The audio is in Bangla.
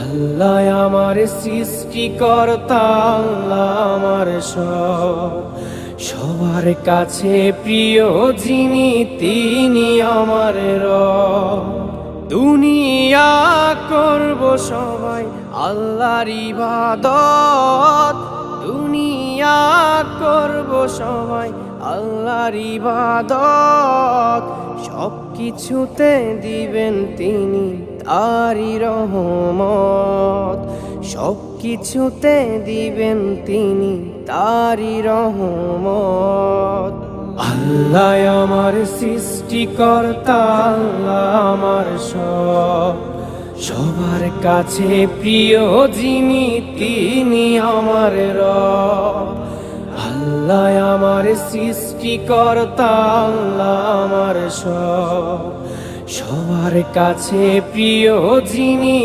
আল্লাহ আমার সৃষ্টিকর্তা, আল্লাহ আমার সব, সবার কাছে প্রিয় যিনি তিনি আমার রব। দুনিয়া করব সবাই আল্লাহর ইবাদত, দুনিয়া করব সবাই আল্লাহর ইবাদত, সব কিছুতে দিবেন তিনি তারি রহমত, সব কিছুতে দিবেন তিনি তারি রহমত। আল্লাহ আমার সৃষ্টিকর্তা, আল্লাহ আমার সব, সবার কাছে প্রিয় যিনি তিনি আমার রব। আল্লাহ আমার সৃষ্টিকর্তা, আল্লাহ আমার সব, সবার কাছে প্রিয় যিনি